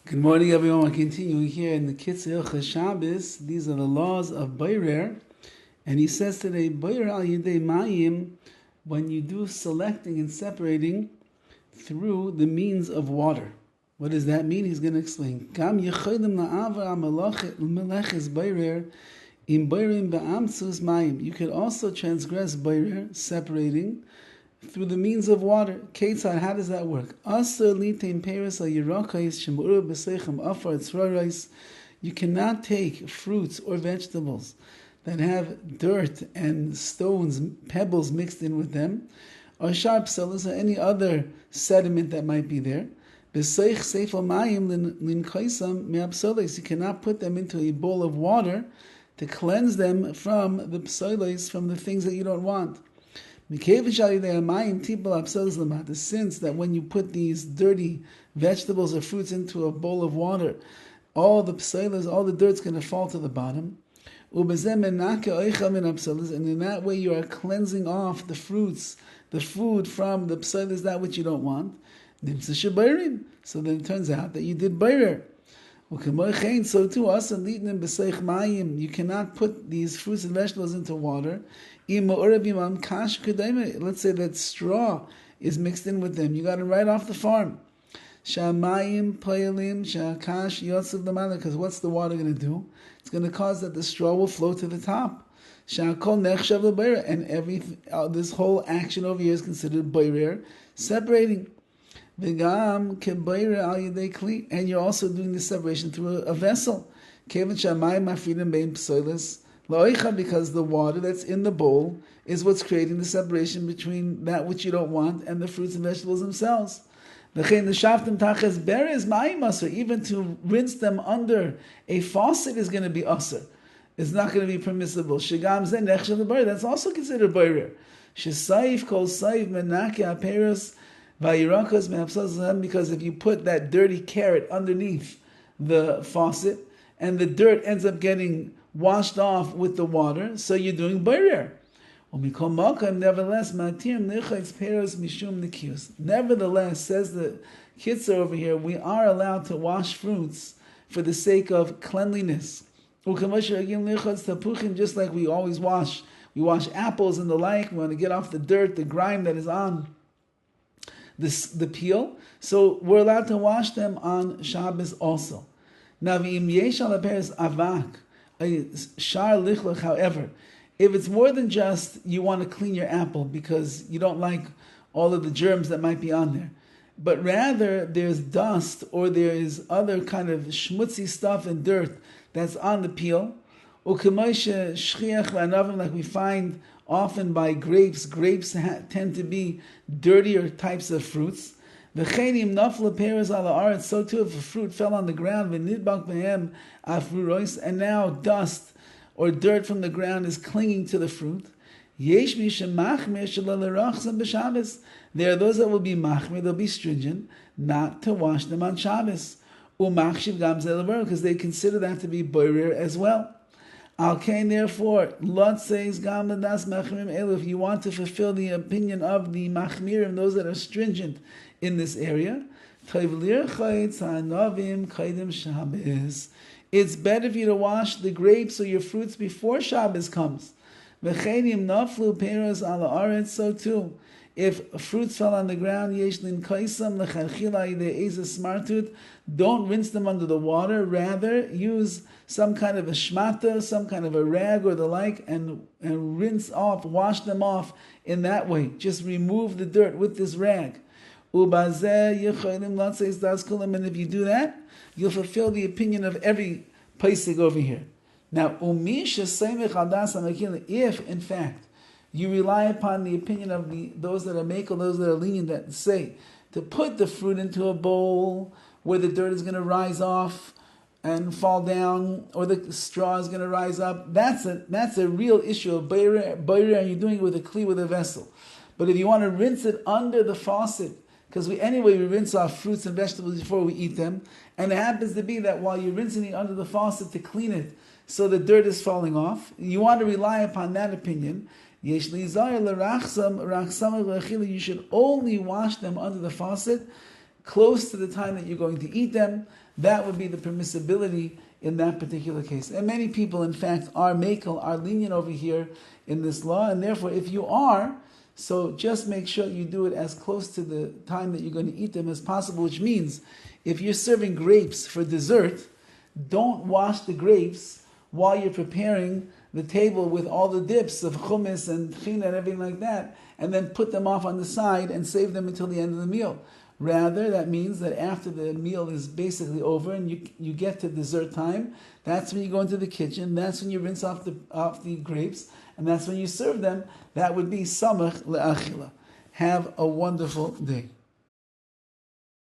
Good morning, everyone. We're continuing here in the KITZUR HILCHOS Shabbos. These are the laws of Boirer. And he says today, Boirer al Yidei Mayim, when you do selecting and separating through the means of water. What does that mean? He's going to explain. Gam yecholim la'avar meleches Boirer im Boirim ba'amtzus Mayim. You could also transgress Boirer, separating through the means of water. KITZUR, how does that work? You cannot take fruits or vegetables that have dirt and stones, pebbles mixed in with them, or sharp psalas, or any other sediment that might be there. You cannot put them into a bowl of water to cleanse them from the psalas, from the things that you don't want. Since that when you put these dirty vegetables or fruits into a bowl of water, all the psailas, all the dirt's going to fall to the bottom. And in that way you are cleansing off the fruits, the food from the psailas, that which you don't want. So then it turns out that you did bayrer. So too, you cannot put these fruits and vegetables into water. Let's say that straw is mixed in with them. You got it right off the farm. Because what's the water going to do? It's going to cause that the straw will float to the top. And this whole action over here is considered bayrer, separating. And you're also doing the separation through a vessel. Because the water that's in the bowl is what's creating the separation between that which you don't want and the fruits and vegetables themselves. Even to rinse them under a faucet is going to be usher. It's not going to be permissible. That's also considered bayrer. Because if you put that dirty carrot underneath the faucet and the dirt ends up getting washed off with the water, so you're doing bayrer. Nevertheless, says the KITZUR over here, we are allowed to wash fruits for the sake of cleanliness. Just like we always wash. We wash apples and the like. We want to get off the dirt, the grime that is on the peel. So we're allowed to wash them on Shabbos also. Now, however, if it's more than just you want to clean your apple because you don't like all of the germs that might be on there, but rather there's dust or there is other kind of schmutzy stuff and dirt that's on the peel, like we find often by grapes tend to be dirtier types of fruits. So too, if a fruit fell on the ground, and now dust or dirt from the ground is clinging to the fruit, there are those that will be machmir, they'll be stringent, not to wash them on Shabbos. Because they consider that to be boirer as well. Therefore, Lot says, if you want to fulfill the opinion of the machmirim, those that are stringent in this area, it's better for you to wash the grapes or your fruits before Shabbos comes. So too, if fruits fell on the ground, don't rinse them under the water. Rather, use some kind of a shmata, some kind of a rag or the like, and rinse off, wash them off in that way. Just remove the dirt with this rag. And if you do that, you'll fulfill the opinion of every paisig over here. Now, if in fact you rely upon the opinion of those that are makel, those that are lenient, that say to put the fruit into a bowl where the dirt is going to rise off and fall down, or the straw is going to rise up, that's a real issue of bayrer, and you're doing it with a kli, with a vessel. But if you want to rinse it under the faucet, because we rinse our fruits and vegetables before we eat them, and it happens to be that while you're rinsing it under the faucet to clean it, so the dirt is falling off, you want to rely upon that opinion. You should only wash them under the faucet close to the time that you're going to eat them, that would be the permissibility in that particular case. And many people, in fact, are lenient over here in this law, and therefore, if you are, so just make sure you do it as close to the time that you're going to eat them as possible, which means if you're serving grapes for dessert, don't wash the grapes while you're preparing the table with all the dips of hummus and tchina and everything like that, and then put them off on the side and save them until the end of the meal. Rather, that means that after the meal is basically over and you get to dessert time, that's when you go into the kitchen, that's when you rinse off the grapes, and that's when you serve them. That would be samach le'achila. Have a wonderful day.